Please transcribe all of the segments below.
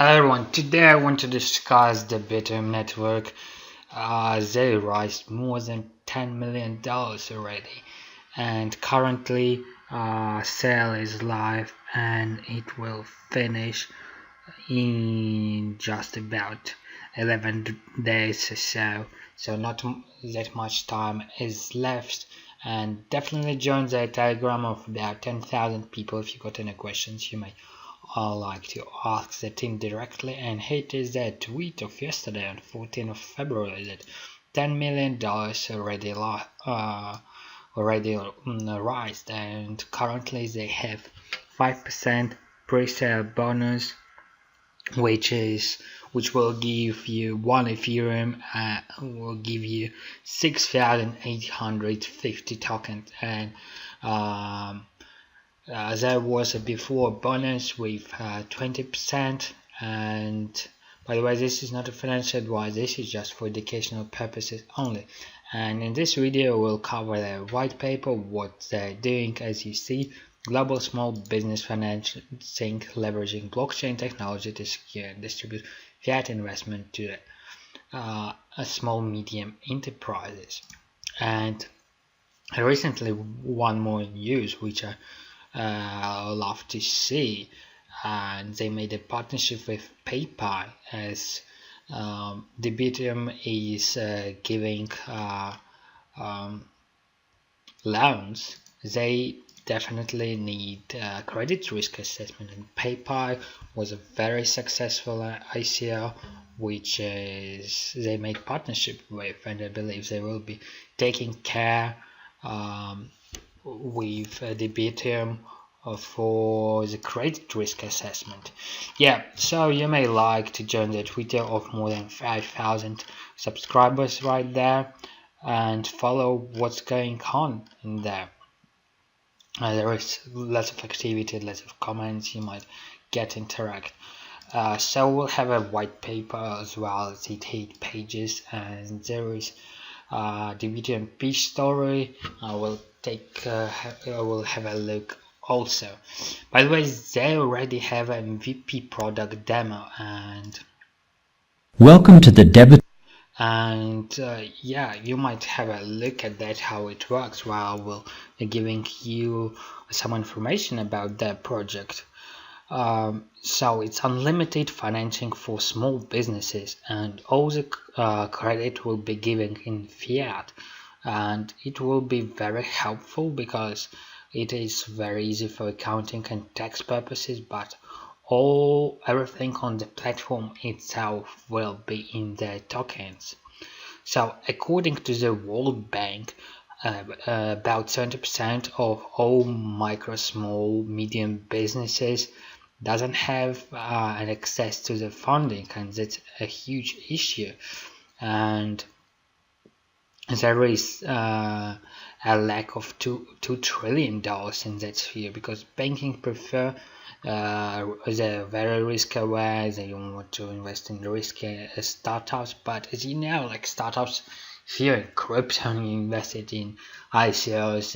Hello everyone, today I want to discuss the Debitum Network. They raised more than $10 million already, and currently sale is live and it will finish in just about 11 days or so not that much time is left. And definitely join the Telegram of about 10,000 people. If you got any questions, you may like to ask the team directly. And here is the tweet of yesterday on 14th of February that $10 million already raised, and currently they have 5% pre-sale bonus, which will give you one Ethereum, will give you 6,850 tokens. And there was a before bonus with 20%. And by the way, this is not a financial advice, this is just for educational purposes only. And in this video we'll cover the white paper, what they're doing. As you see, global small business financing leveraging blockchain technology to secure and distribute fiat investment to small medium enterprises. And recently one more news which I love to see, and they made a partnership with PayPal, as Debitum is giving loans. They definitely need credit risk assessment, and PayPal was a very successful ICO which they made partnership with, and I believe they will be taking care with Debitum for the credit risk assessment. Yeah, so you may like to join the Twitter of more than 5,000 subscribers right there and follow what's going on in there. There is lots of activity, lots of comments, you might get interact. So we'll have a white paper as well. It's 8 pages, and there is Debitum pitch story. I will have a look also. By the way, they already have an MVP product demo, and welcome to the Debitum. And yeah, you might have a look at that, how it works, while we'll be giving you some information about that project. So it's unlimited financing for small businesses, and all the credit will be given in fiat, and it will be very helpful because it is very easy for accounting and tax purposes, but everything on the platform itself will be in the tokens. So according to the World Bank, about 70% of all micro, small, medium businesses doesn't have an access to the funding, and that's a huge issue. And there is a lack of $2 trillion in that sphere, because banking prefer they're very risk aware, they don't want to invest in risky startups. But as you know, like startups here in crypto, you invested in ICOs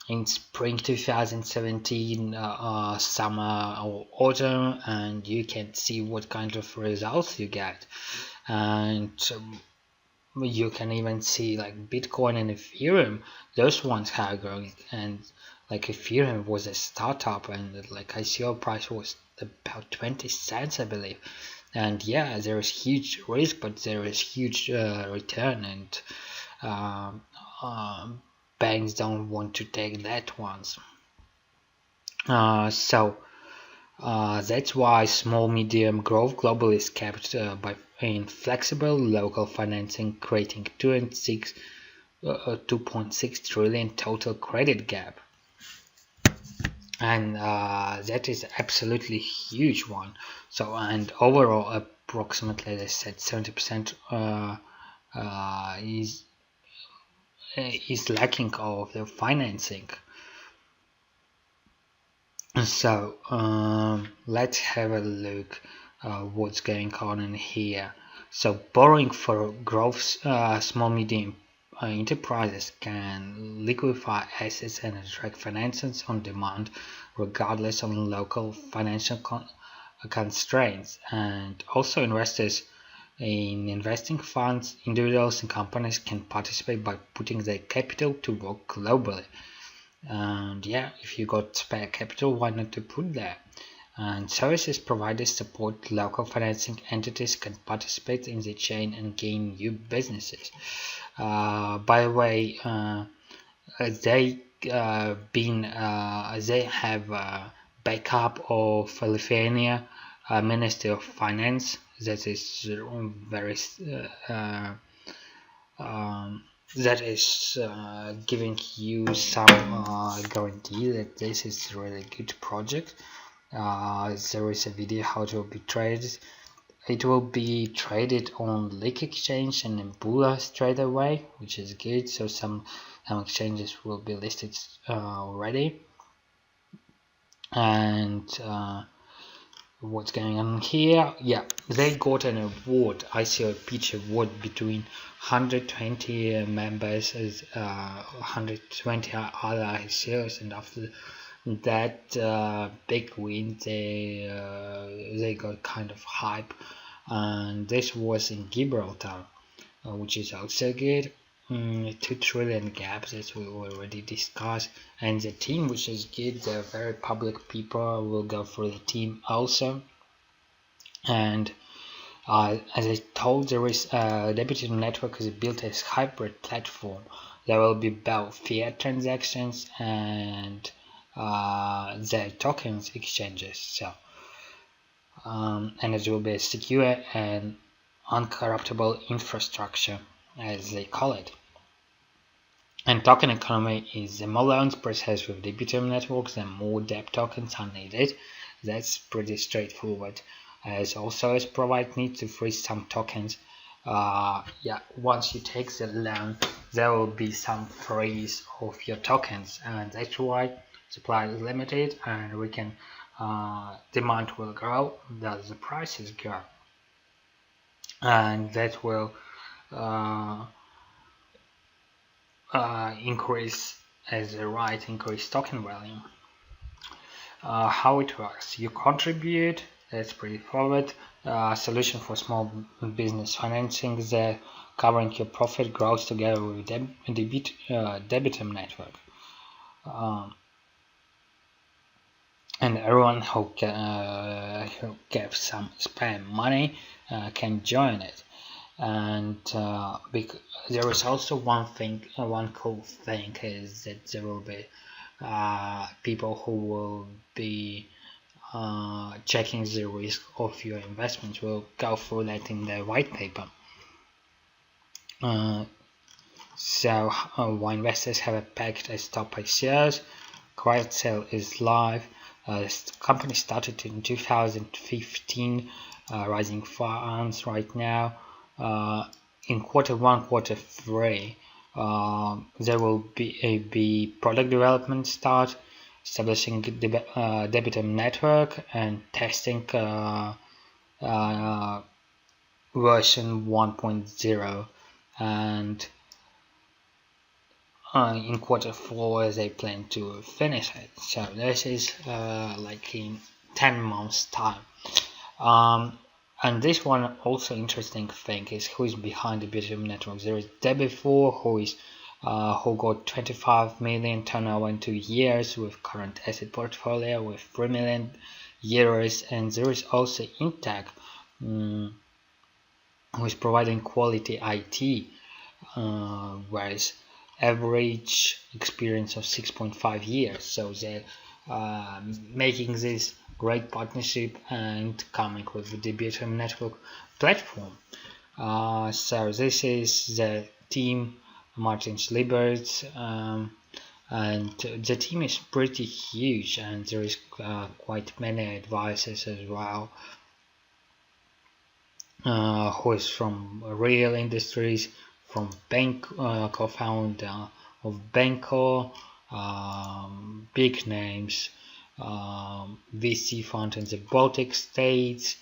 in spring 2017, summer or autumn, and you can see what kind of results you get. And you can even see like Bitcoin and Ethereum, those ones are growing. And like Ethereum was a startup, and like ICO price was about 20 cents, I believe. And yeah, there is huge risk, but there is huge return, and banks don't want to take that ones. So that's why small medium growth globally is kept by flexible local financing, creating 2.6 trillion total credit gap. And that is absolutely huge one. So, and overall approximately, they said 70% is lacking of the financing. So let's have a look what's going on in here. So borrowing for growth, small medium enterprises can liquefy assets and attract financings on demand regardless of local financial constraints. And also investors in investing funds, individuals and companies can participate by putting their capital to work globally. And yeah, if you got spare capital, why not to put there? And services providers support local financing entities can participate in the chain and gain new businesses. By the way, they have backup of Lithuania Ministry of Finance that is very that is giving you some guarantee that this is a really good project. There is a video how it will be traded. It will be traded on Leak Exchange and in Bula straight away, which is good. So some exchanges will be listed already. And what's going on here? Yeah, they got an award, ICO Pitch Award, between 120 members as 120 other ICOs, and after that big win, they got kind of hype, and this was in Gibraltar, which is also good. 2 trillion gaps, as we already discussed, and the team, which is good. They're very public people. Will go for the team also. And as I told, there is Debitum Network is built as hybrid platform. There will be both fiat transactions and the tokens exchanges. So and it will be a secure and uncorruptible infrastructure, as they call it. And token economy is the more loans processed with Debitum networks, the more debt tokens are needed. That's pretty straightforward. As also as provide need to freeze some tokens. Once you take the loan, there will be some freeze of your tokens, and that's why supply is limited, and we can demand will grow, thus the prices grow, and that will increase as a right increase token value. How it works? You contribute. That's pretty forward. Solution for small business financing. The covering your profit grows together with Debitum Network. And everyone who gets some spare money can join it. And there is also one cool thing is that there will be people who will be checking the risk of your investments. We'll go through that in the white paper. So why investors have a pact as top ICOs. Quiet sale is live. The company started in 2015, rising 4 ounce right now. In Q1, Q3, there will be product development start, establishing Debitum Network and testing version 1.0, and in Q4 they plan to finish it. So this is like in 10 months time. And this one also interesting thing is who is behind the Debitum Network. There is Debitum who got 25 million turnover in 2 years with current asset portfolio with 3 million euros, and there is also Intech who is providing quality IT, whereas average experience of 6.5 years. So they're making this great partnership and coming with the Debitum Network platform. So this is the team, Martin Schliebert, and the team is pretty huge, and there is quite many advisors as well, who is from real industries, from bank co-founder of Banco, big names, VC fund in the Baltic states,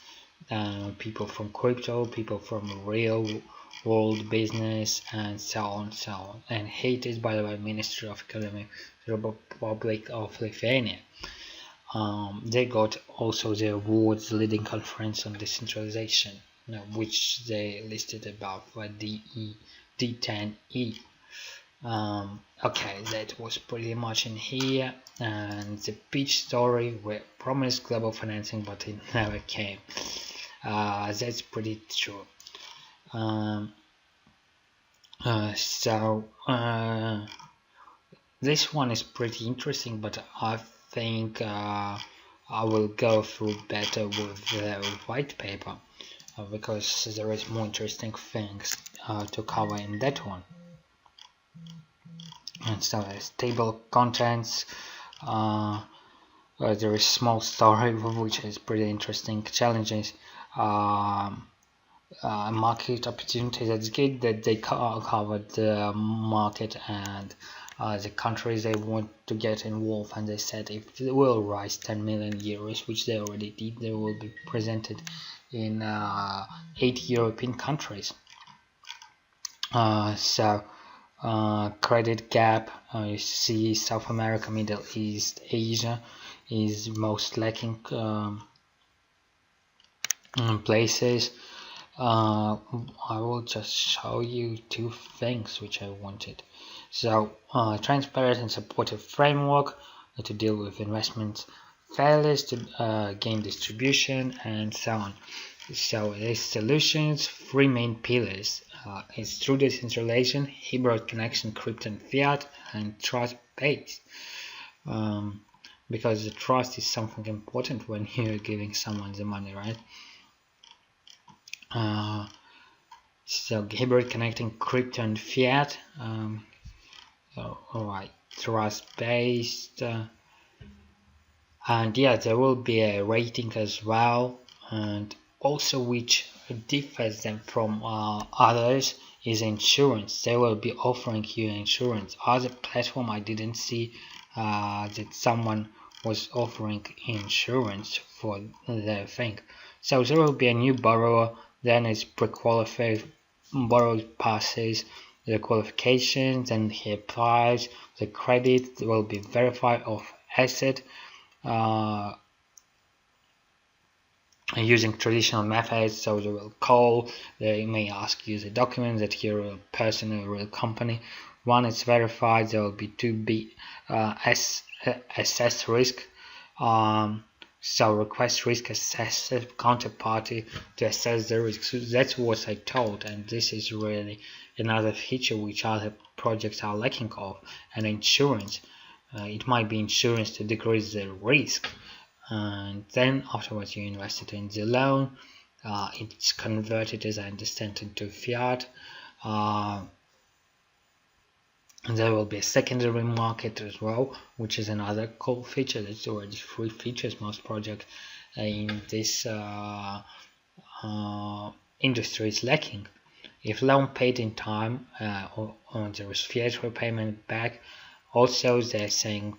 people from crypto, people from real world business, and so on, and hated by the Ministry of Economic Republic of Lithuania. They got also the awards leading conference on decentralization, which they listed above D10E. Okay, that was pretty much in here, and the pitch story were promised global financing, but it never came. That's pretty true. This one is pretty interesting, but I think I will go through better with the white paper because there is more interesting things to cover in that one. And so there's table contents, there is small story which is pretty interesting, challenges, market opportunities. That's good that they covered the market and the countries they want to get involved, and they said if they will raise 10 million euros, which they already did, they will be presented in 8 European countries. Credit gap, you see South America, Middle East, Asia is most lacking places. I will just show you two things which I wanted. So transparent and supportive framework to deal with investment failures, to gain distribution, and so on. So these solutions, three main pillars. It's through decentralization, hybrid connection, crypto and fiat, and trust based. Because the trust is something important when you're giving someone the money, right? So hybrid connecting crypto and fiat. Alright, trust based. And yeah, there will be a rating as well, and also which differs them from others is insurance. They will be offering you insurance. Other platform I didn't see that someone was offering insurance for their thing. So there will be a new borrower, then it's pre-qualified, borrower passes the qualifications, and he applies the credit will be verified of asset using traditional methods. So they will call, they may ask you the document that you're a person or a real company. One is verified, there will be two be assess risk. So request risk assessor counterparty to assess the risk. So that's what I told, and this is really another feature which other projects are lacking of. And insurance, it might be insurance to decrease the risk, and then afterwards you invested in the loan. It's converted, as I understand, into fiat. And there will be a secondary market as well, which is another cool feature. There's already 3 features most projects in this industry is lacking. If loan paid in time, or there is fiat repayment back. Also they're saying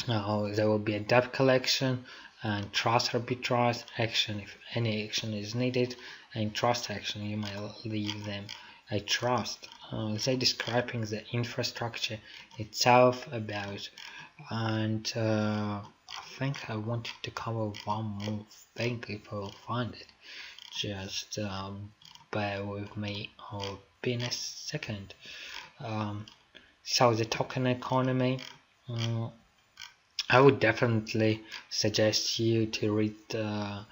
there will be a debt collection and trust arbitrage action if any action is needed, and trust action you might leave them a trust. They're describing the infrastructure itself about, and I think I wanted to cover one more thing if I will find it. Just bear with me or be in a second. So the token economy, I would definitely suggest you to read the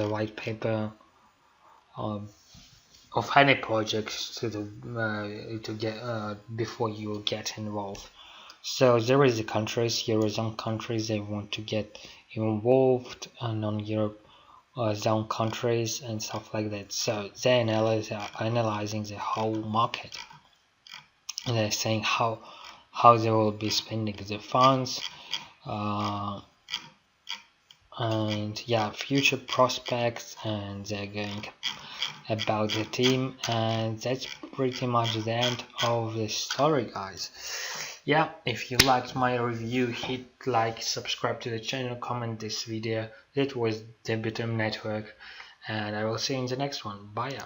white paper of any projects to get before you get involved. So there is the countries, Eurozone countries, they want to get involved, non-Europe zone countries and stuff like that. So they're analyzing the whole market, and they're saying how they will be spending the funds, and yeah, future prospects, and they're going about the team. And that's pretty much the end of the story, guys. Yeah, if you liked my review, hit like, subscribe to the channel, comment this video. That was Debitum Network, and I will see you in the next one. Bye.